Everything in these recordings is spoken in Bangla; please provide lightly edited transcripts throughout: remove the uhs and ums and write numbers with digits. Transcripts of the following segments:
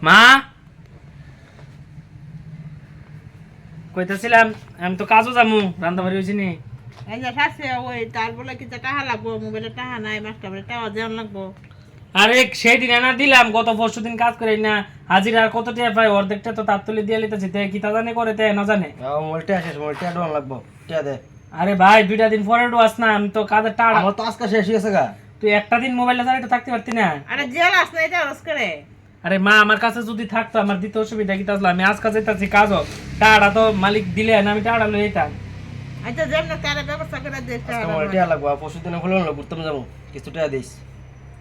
মা কইতাছিলাম আমি তো কাজও যামু রান্না বাড়ি হইছি নি। এই যে শাসে ওই তার বলে কি টাকা লাগবো, মোবাইলে টাকা নাই, মাস্টার বলে টাকা দেওয়ান লাগবো। আরে সেই দিন এনা দিলাম, গত পরশু দিন কাজ করে না হাজির আর কত টাকা পাই, অর্ধেকটা তো তার তুলে দিয়ে লিতেছি, তে কি তা জানে করে তে না জানে। মোলটা শেষ, মোলটা ডোন লাগবো, টিয়া দে। আরে ভাই 2টা দিন পরে ডুয়াস না, আমি তো কাজের টাড়া। আমার তো আজকে শেষ হয়েছে গা। তুই একটা দিন মোবাইলটা ছাড়া একটু থাকতে পারতি না? আরে জেল আস না, এটা রস করে। আরে মা আমার কাছে যদি থাকতো আমার দিতে অসুবিধা কি তাহলে আমি আজ কাজে যাচ্ছি কাজও টাড়া তো মালিক দিলে না, আমি টাড়া লই যেতাম। আচ্ছা যেমন তারা ব্যবস্থা করে দিস। আজকে মোলটা লাগবো, পরশু দিনে হলো না, ঘুরতে যাবো, কিছু টিয়া দিস।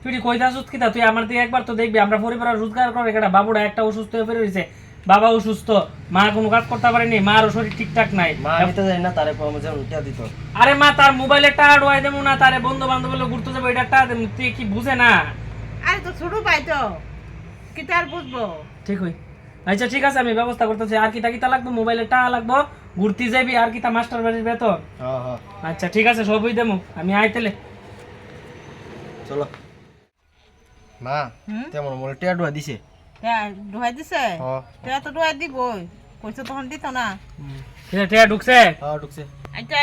তুই কইতা সুস্থ কিতা, তুই আমার দিকে একবার তো দেখবি, আমরা পরিবার রোজগার করে কেটা, বাবুরা একটা অসুস্থ হয়ে ফেরে রয়েছে, বাবা অসুস্থ, মা কোনো কাজ করতে পারেনি, মারও শরীর ঠিকঠাক নাই। মা নিতে যাই না, তারে কম যেমন টিয়া দিত। আরে মা তার মোবাইলে টাকা ডোয়াই দেবো না, তারে বন্ধু বান্ধব ঘুরতে যাবো, এটা টাকা দেবো, তুই কি বুঝে না? আরে তো ছোট ভাই তো কি তার বুঝবো। ঠিক হই। আচ্ছা ঠিক আছে আমি ব্যবস্থা করতেছি। আর কিতা কিতা লাগবো? মোবাইলে টাকা লাগবো, ঘুরতে যাবি, আর কিতা মাস্টার বাড়ির বেতন। হ্যাঁ হ্যাঁ আচ্ছা ঠিক আছে সবই দেবো, আমি আইতেলে। চলো। মা তেমন মোল টিয়া ডুয়া দিছে। ডুহাই দিছে, হ্যাঁ টিয়া তো ডুহাই দিবই, কইছো তখন দিত না। ঠিক আছে ঢুকছে। হ্যাঁ ঢুকছে। আচ্ছা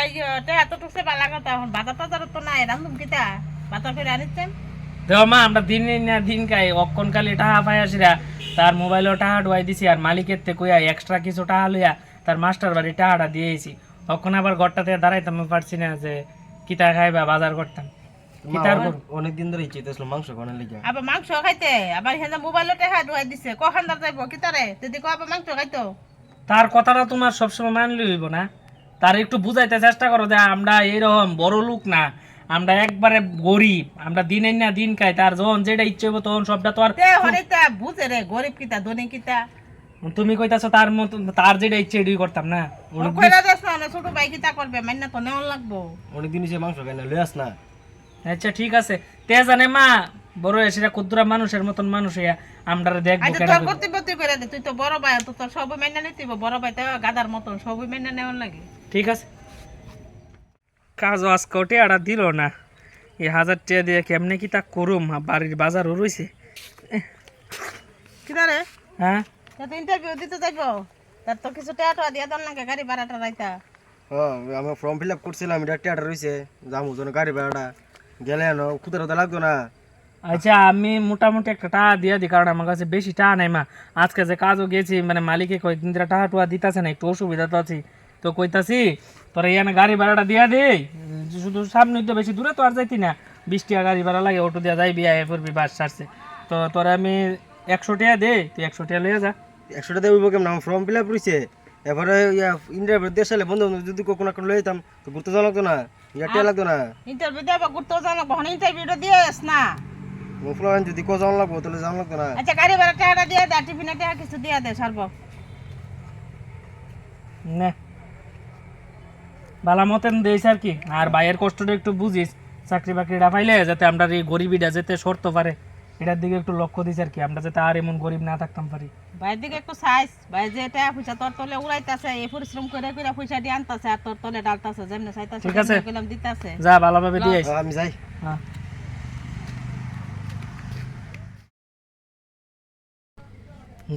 টিয়া তো টুকছে বালা কথা, এখন বাজার টাজার তো নাই, রান্ধুম কিতা বাজার ফেরে আনিচ্ছেন। দেখো মা আমরা দিন না দিন খাই, অক্ষণ কালি টাকা পাই আসিরা, তার মোবাইলও টাকা ডুয়াই দিছি, আর মালিকের থেকে কইয়া এক্সট্রা কিছু টাকা লইয়া তার মাস্টার বাড়ি টাকাটা দিয়েছি। অক্ষণ আবার ঘরটাতে দাঁড়াইতাম পারছি না যে কিতা খাইবা বাজার করতাম। অনেকদিন ধরে ইচ্ছে ছিল মাংস খাওয়ানোর লিগে। আবার মাংস খাইতে, আবার হেন মোবাইলে টাকা ডুহাই দিছে, কখন দার যাইব কিতারে যদি কো আবার মাংস খাইতো। তার কথাটা তোমার সবসময় মানলে হইব না, তার একটু বুঝাইতে চেষ্টা করো যে আমরা এরকম বড় লোক না, আমরা একবারে গরিব, আমরা দিনের না দিন খাই, তার যখন যেটা ইচ্ছে হইব তখন সবটা তো আর। তে হরিতা বুঝে রে, গরিব কিতা ধনী কিতা। তুমি কইতাছো তার মতো, তার যেটা ইচ্ছে এটাই করতাম না। কইরা দেস না, ছোট ভাই কিতা করবে, মাইনা তো নেওয়ার লাগবো। অনেকদিন সে মাংস খাই না, লই আস না। আচ্ছা ঠিক আছে, তে জানে মা বড় এসে ক্ষুদ্রা মানুষের মতন মানুষ হইয়া আমরা দেখবো আচ্ছা কেডা তোর কইবো। কর্তব্য তুই করে দে, তুই তো বড় ভাই, তো তোর সবই মাইনা নিতে হইব, বড় ভাই তো গাদার মতন সবই মাইনা নেওয়ার লাগে। ঠিক আছে। কাজও আজকে ওটে আর দিল না, এই 1000 টাকা দিয়ে কেমনে কি তা করুম, বাড়ির বাজারও রয়েছে। কিতা রে, হ্যাঁ তো ইন্টারভিউ দিতে যাইবো, তার তো কিছু টাকা দিয়া দন লাগে, গাড়ি ভাড়াটা রাইতা। হ্যাঁ আমি ফর্ম ফিল আপ করছিলাম, এটা টিয়াটা রয়েছে, যাবো জন্য গাড়ি ভাড়াটা গেলে না খুদারটা লাগতো না। আচ্ছা আমি মোটামুটি একটা টাকা দিয়ে দিই, কারণ আমার কাছে বেশি টাকা নাই মা, আজকে যে কাজও গেছি মানে মালিকে কয়েকদিন ধরে টাকা টুয়া দিতেছে না, একটু অসুবিধা তো আছি, তো কইতাছি তোরা এখানে গাড়ি ভাড়াটা দিয়া দেই, শুধু সামনে তো বেশি দূরে তো আর যাইতি না, 20 টাকা গাড়ি ভাড়া লাগে, অটো দিয়া যাই বিয়া এরপরবি বাস ছাড়ছে, তো তোরা আমি 100 টাকা দেই, তুই 100 টাকা লইয়া যা। 100 টাকা দেবো কেমন, আমার ফর্ম ফিল আপ রয়েছে, এবারে ইন্টারভিউ দেশ সালে বন্ধু যদি কোনো একটা লই যেতাম তো ঘুরতে যাওয়া লাগতো না, ইয়া টিয়া লাগতো না। ইন্টারভিউ দেবো, ঘুরতেও যাওয়া লাগবো, ইন্টারভিউটা দিয়ে আস না। মুফলান যদি কো যাওয়া লাগবো তাহলে যাওয়া লাগতো না। আচ্ছা গাড়ি ভাড়া টাকাটা দিয়ে দে, টিফিনে টাকা কিছু দিয়ে দে সারব। নে বালা মতন দিয়েছে আর কি, আর ভাইয়ের কষ্টটা একটু বুঝিস, চাকরি বাকরিটা পাইলে যাতে আমরা এই গরিবিটা যেতে সরতে পারে, এটার দিকে একটু লক্ষ্য দিস আর কি, আমরা যাতে আর এমন গরিব না থাকতাম পারি। ভাইয়ের দিকে একটু সাইজ, ভাই যে টাকা পয়সা তোর তলে উড়াইতাছে, এই পরিশ্রম করে করে পয়সা দিয়ে আনতাছে, আর তোর তলে ডালতাছে, যেমনে চাইতাছে ঠিক আছে। গেলাম দিতাছে। যা ভালোভাবে দিয়ে আইস। আমি যাই। হ্যাঁ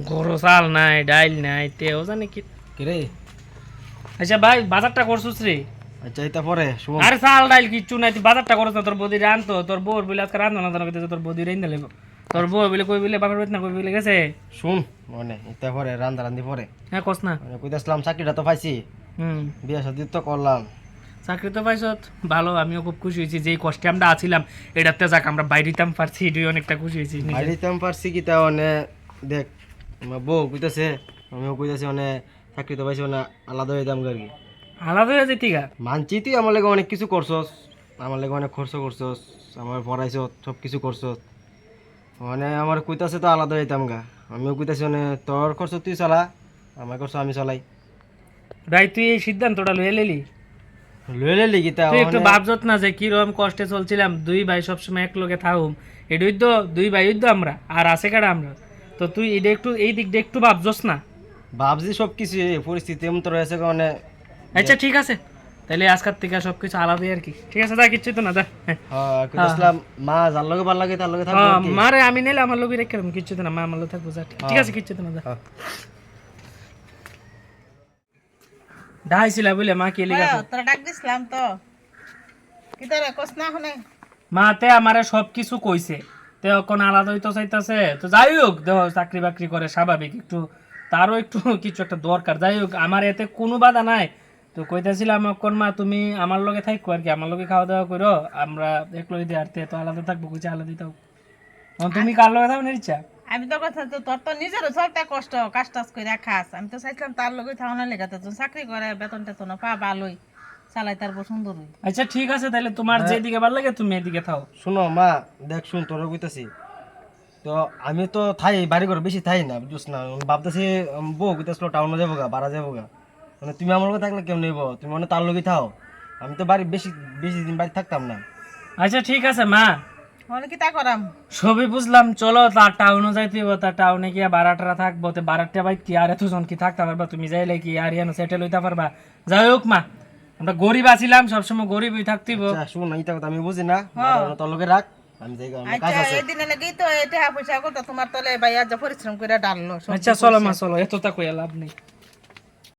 গরু চাল নাই, ডাইল নাই, তেও জানি কি। কি রে? আচ্ছা ভাই বাজারটা করছিস রে? আচ্ছা এটা পরে শুভ। আরে চাল ডাইল কিচ্ছু নাই, তুই বাজারটা করছ না, তোর বৌদি রানতো, তোর বউর বলে আজকে রান্না না জানা করতেছে, তোর বৌদি রাইন দিলে, তোর বউ বলে কই বলে বাপের বেতনা কই বলে গেছে। শুন মানে এটা পরে রান্দা রান্দি পরে হ্যাঁ কস না। মানে কইতাছিলাম চাকরিটা তো পাইছি, বিয়া শাদি তো করলাম। চাকরি তো পাইছ ভালো, আমিও খুব খুশি হয়েছি, যেই কষ্টে আমরা আছিলাম এটাতে যাক আমরা বাইরেতাম পারছি, এটাই অনেকটা খুশি হয়েছি। বাড়িতে পারছি কি তা মানে দেখ আমার বউ কইতাছে, আমিও কইতাছি মানে চাকরি তো পাইছি মানে আলাদা হয়ে দাম আর কি। আলাদা হয়ে যেতি গা মানছি তুই আমার লাগে অনেক কিছু করছস, আমার লাগে অনেক খরচ করছস, আমার পড়াইছ সব কিছু করছস, মানে আমার কইতাছে তো আলাদা হইতাম গা, আমিও কইতাছি মানে তোর খরচ তুই চালা, আমার খরচ আমি চালাই। ভাই তুই এই সিদ্ধান্তটা লয়ে লেলি, লইলে লিখি তা তুই একটু ভাবছত না যে কিরকম কষ্টে চলছিলাম, দুই ভাই সবসময় এক লগে থাকুম, এটাই তো দুই ভাই তো আমরা, আর আছে কারা আমরা, তো তুই এটা একটু এই দিকটা একটু ভাবছস না। ভাবছি সব কিছু পরিস্থিতি এমন তো রয়েছে মানে। আচ্ছা ঠিক আছে, তাইলে আজকের থেকে সবকিছু আলাদাই আর কি। ঠিক আছে, দা কিচ্ছু তো না দা। হ্যাঁ কইতাছিলাম মা যার লগে ভালো লাগে তার লগে থাকবো আর কি। মারে আমি নিলে আমার লোক রেখে দেবো, কিচ্ছু তো না, মা আমার লোক থাকবো যা। ঠিক আছে, কিচ্ছু তো না দা। হ্যাঁ। ডাইছিলা বলে মা কে লিখা তোরা ডাক দিছিলাম তো, কি তোরা কোস না হনে? মাতে আমারে সবকিছু কইছে, তে কোন আলাদা হইতো চাইতাছে। তো যাই হোক, দেহ চাকরি বাকরি করে স্বাভাবিক, একটু তারও একটু কিছু একটা দরকার। যাই হোক, আমার এতে কোনো বাধা নাই। তো কইতাছিলাম কোন মা তুমি আমার লগে থাকো আর কি, আমার লগে খাওয়া দাওয়া করো, আমরা এক লগে দিয়ে আরতে তো আলাদা থাকবো, কইছে আলাদা থাকো। তুমি কার লগে থাকো নিচ্ছা? আমি তো কথা তো তোর তো নিজেরও চলতে কষ্ট, কাজ টাজ করে খাস। আমি তো চাইছিলাম তার লগে থাকানোর লেগে, তো চাকরি করে বেতন টেতন পা ভালোই, চালাই তার সুন্দরই। আচ্ছা ঠিক আছে, তাহলে তোমার যেদিকে ভালো লাগে তুমি এদিকে থাও। শুনো মা, দেখ শুন তোর কইতাছি, তো আমি তো থাই বাড়ি ঘর বেশি থাই না, বুঝছ না। ভাবতেছি বউ কইতাছিল টাউনে যাবো গা, বাড়া যাবো গা। মানে তুমি আমার লগে থাকলে কেমন নেবো, তুমি মানে তার লগে থাও। আমি তো বাড়ি বেশি বেশি দিন বাড়ি থাকতাম না। আচ্ছা ঠিক আছে মা, হলে কি তা করাম? সবই বুঝলাম, চলো তার টাউনে যাইতে হইব, তার টাউনে গিয়া বারাটারা থাকবো, তো বারাটা ভাই কি আর এতজন কি থাকতে পারবা? তুমি যাইলে কি আর ইয়ানো সেটেল হইতে পারবা? যাই হোক মা, আমরা গরিব আছিলাম, সবসময় গরিবই থাকতেইব। আচ্ছা শুন, এইটা কথা আমি বুঝি না, বাড়া তোর লগে রাখ, আমি যাই গা, আমার কাজ আচ্ছা আছে। এদিনে লেগেই তো এটা পয়সা করতো তোমার তলে ভাই আজ পরিশ্রম করে ডাললো। আচ্ছা চলো মা, চলো, এত তা কইয়া লাভ নেই।